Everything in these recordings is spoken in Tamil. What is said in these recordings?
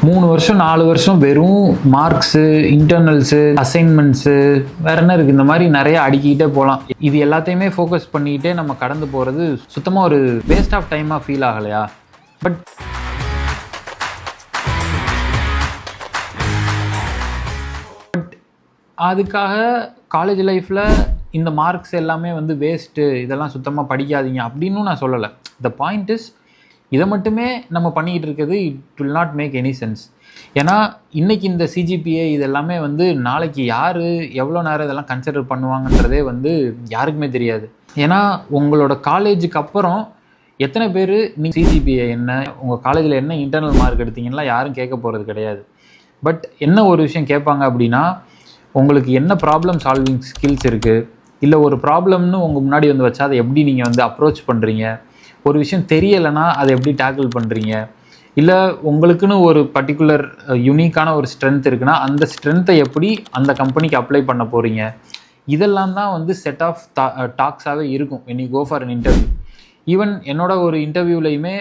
3 வருஷம் 4 வருஷம் வெறும் மார்க்ஸு, இன்டர்னல்ஸு, அசைன்மெண்ட்ஸு வேற என்ன இருக்குது, இந்த மாதிரி நிறைய அடுக்கிக்கிட்டே போகலாம். இது எல்லாத்தையுமே ஃபோக்கஸ் பண்ணிக்கிட்டே நம்ம கடந்து போகிறது சுத்தமாக ஒரு வேஸ்ட் ஆஃப் டைமாக ஃபீல் ஆகலையா? பட் அதுக்காக காலேஜ் லைஃப்பில் இந்த மார்க்ஸ் எல்லாமே வந்து வேஸ்ட்டு, இதெல்லாம் சுத்தமாக படிக்காதீங்க அப்படின்னு நான் சொல்லலை. த பாயிண்ட் இஸ், இதை மட்டுமே நம்ம பண்ணிக்கிட்டு இருக்கிறது it will not make any sense. ஏன்னா இன்றைக்கி இந்த சிஜிபிஏ இது எல்லாமே வந்து நாளைக்கு யார் எவ்வளோ நேரம் இதெல்லாம் கன்சிடர் பண்ணுவாங்கன்றதே வந்து யாருக்குமே தெரியாது. ஏன்னா உங்களோட காலேஜுக்கு அப்புறம் எத்தனை பேர் நீங்கள் சிஜிபிஏ என்ன, உங்கள் காலேஜில் என்ன இன்டர்னல் மார்க் எடுத்தீங்கன்னா யாரும் கேட்க போகிறது கிடையாது. பட் என்ன ஒரு விஷயம் கேட்பாங்க அப்படின்னா, உங்களுக்கு என்ன ப்ராப்ளம் சால்விங் ஸ்கில்ஸ் இருக்குது, இல்லை ஒரு ப்ராப்ளம்னு உங்கள் முன்னாடி வந்து வச்சா அதை எப்படி நீங்கள் வந்து அப்ரோச் பண்ணுறீங்க, ஒரு விஷயம் தெரியலைன்னா அதை எப்படி டேக்கிள் பண்ணுறீங்க, இல்லை உங்களுக்குன்னு ஒரு பர்டிகுலர் யூனிக்கான ஒரு ஸ்ட்ரென்த் இருக்குன்னா அந்த ஸ்ட்ரென்த்தை எப்படி அந்த கம்பெனிக்கு அப்ளை பண்ண போகிறீங்க. இதெல்லாம் தான் வந்து செட் ஆஃப் டாக்ஸாகவே இருக்கும் when you go for an interview. Even என்னோட ஒரு இன்டர்வியூலையுமே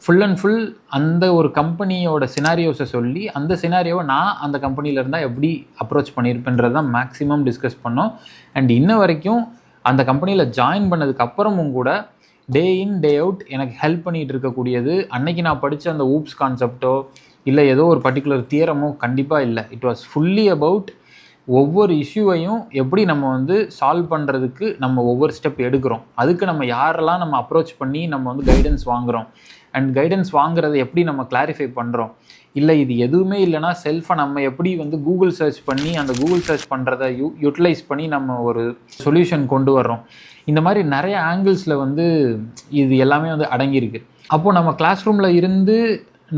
ஃபுல் அண்ட் ஃபுல் அந்த ஒரு கம்பெனியோட சினாரியோஸை சொல்லி அந்த சினாரியோவை நான் அந்த கம்பெனியில் இருந்தால் எப்படி அப்ரோச் பண்ணியிருப்பேன்றது தான் மேக்ஸிமம் டிஸ்கஸ் பண்ணோம். அண்ட் இன்ன வரைக்கும் அந்த கம்பெனியில் ஜாயின் பண்ணதுக்கு அப்புறமும் கூட டே இன் டே அவுட் எனக்கு ஹெல்ப் பண்ணிகிட்டு இருக்கக்கூடியது அன்னைக்கு நான் படித்த அந்த ஊப்ஸ் கான்செப்டோ இல்லை ஏதோ ஒரு பர்டிகுலர் தியரமோ கண்டிப்பாக இல்லை. இட் வாஸ் ஃபுல்லி அபவுட் ஒவ்வொரு இஷ்யூவையும் எப்படி நம்ம வந்து சால்வ் பண்ணுறதுக்கு நம்ம ஒவ்வொரு ஸ்டெப் எடுக்கிறோம், அதுக்கு நம்ம யாரெல்லாம் நம்ம அப்ரோச் பண்ணி நம்ம வந்து கைடன்ஸ் வாங்குகிறோம், அண்ட் கைடன்ஸ் வாங்குறதை எப்படி நம்ம கிளாரிஃபை பண்ணுறோம், இல்லை இது எதுவுமே இல்லைனா செல்ஃபை நம்ம எப்படி வந்து கூகுள் சர்ச் பண்ணி அந்த கூகுள் சர்ச் பண்ணுறதை யூட்டிலைஸ் பண்ணி நம்ம ஒரு சொல்யூஷன் கொண்டு வர்றோம். இந்த மாதிரி நிறைய ஆங்கிள்ஸில் வந்து இது எல்லாமே வந்து அடங்கியிருக்கு. அப்போது நம்ம கிளாஸ் ரூமில் இருந்து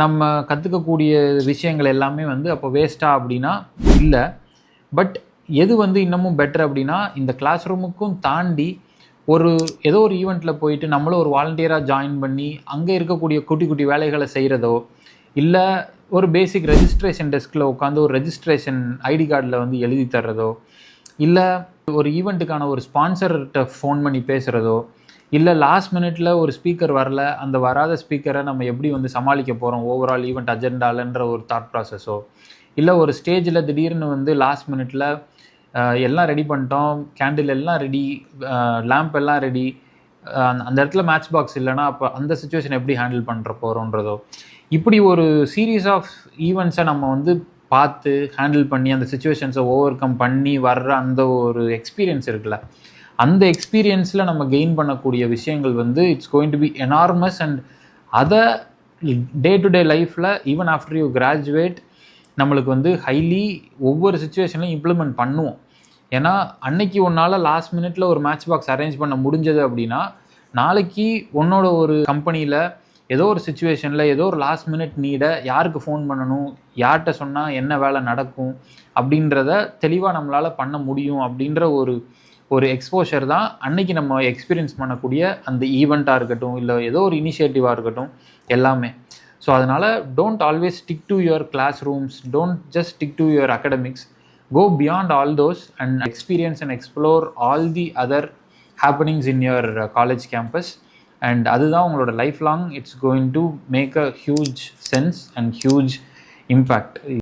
நம்ம கற்றுக்கக்கூடிய விஷயங்கள் எல்லாமே வந்து அப்போ வேஸ்ட்டாக அப்படின்னா இல்லை. பட் எது வந்து இன்னமும் பெட்டர் அப்படின்னா, இந்த கிளாஸ் ரூமுக்கும் தாண்டி ஏதோ ஒரு ஈவெண்ட்டில் போயிட்டு நம்மளும் ஒரு வாலண்டியராக ஜாயின் பண்ணி அங்கே இருக்கக்கூடிய குட்டி குட்டி வேலைகளை செய்கிறதோ, இல்லை ஒரு பேசிக் ரெஜிஸ்ட்ரேஷன் டெஸ்கில் உட்காந்து ஒரு ரெஜிஸ்ட்ரேஷன் ஐடி கார்டில் வந்து எழுதி தர்றதோ, இல்லை ஒரு ஈவெண்ட்டுக்கான ஒரு ஸ்பான்சர்கிட்ட ஃபோன் பண்ணி பேசுகிறதோ, இல்லை லாஸ்ட் மினிட்ல ஒரு ஸ்பீக்கர் வரல, அந்த வராத ஸ்பீக்கரை நம்ம எப்படி வந்து சமாளிக்க போகிறோம் ஓவரால் ஈவெண்ட் அஜெண்டாலன்ற ஒரு தாட் ப்ராசஸோ, இல்லை ஒரு ஸ்டேஜில் திடீர்னு வந்து லாஸ்ட் மினிட்ல எல்லாம் ரெடி பண்ணிட்டோம், கேண்டில் எல்லாம் ரெடி, லேம்ப் எல்லாம் ரெடி, அந்த இடத்துல மேட்ச் பாக்ஸ் இல்லைனா அப்போ அந்த சுச்சுவேஷன் எப்படி ஹேண்டில் பண்ணுற போகிறோன்றதோ, இப்படி ஒரு சீரீஸ் ஆஃப் ஈவெண்ட்ஸை நம்ம வந்து பார்த்து ஹேண்டில் பண்ணி அந்த சுச்சுவேஷன்ஸை ஓவர் கம் பண்ணி வர்ற அந்த ஒரு எக்ஸ்பீரியன்ஸ் இருக்குல்ல, அந்த எக்ஸ்பீரியன்ஸில் நம்ம கெயின் பண்ணக்கூடிய விஷயங்கள் வந்து it's going to be enormous. And அதை டே டு டே லைஃப்பில் ஈவன் ஆஃப்டர் யூ கிராஜுவேட் நம்மளுக்கு வந்து ஹைலி ஒவ்வொரு சுச்சுவேஷன்லையும் இம்ப்ளிமெண்ட் பண்ணுவோம். ஏன்னா அன்னைக்கு உன்னால் லாஸ்ட் மினிட்ல ஒரு மேட்ச் பாக்ஸ் அரேஞ்ச் பண்ண முடிஞ்சது அப்படின்னா, நாளைக்கு உன்னோட ஒரு கம்பெனியில் ஏதோ ஒரு சுச்சுவேஷனில் ஏதோ ஒரு லாஸ்ட் மினிட் நீடை யாருக்கு ஃபோன் பண்ணணும், யார்கிட்ட சொன்னால் என்ன வேலை நடக்கும் அப்படின்றத தெளிவாக நம்மளால் பண்ண முடியும் அப்படின்ற ஒரு எக்ஸ்போஷர் தான் அன்னைக்கு நம்ம எக்ஸ்பீரியன்ஸ் பண்ணக்கூடிய அந்த ஈவெண்ட்டாக இருக்கட்டும், இல்லை ஏதோ ஒரு இனிஷியேட்டிவாக இருக்கட்டும், எல்லாமே. ஸோ அதனால் don't always stick to your classrooms, don't just stick to your academics, go beyond all those and experience and explore all the other happenings in your college campus. And அதுதான் உங்களோட lifelong it's going to make a huge sense and huge impact.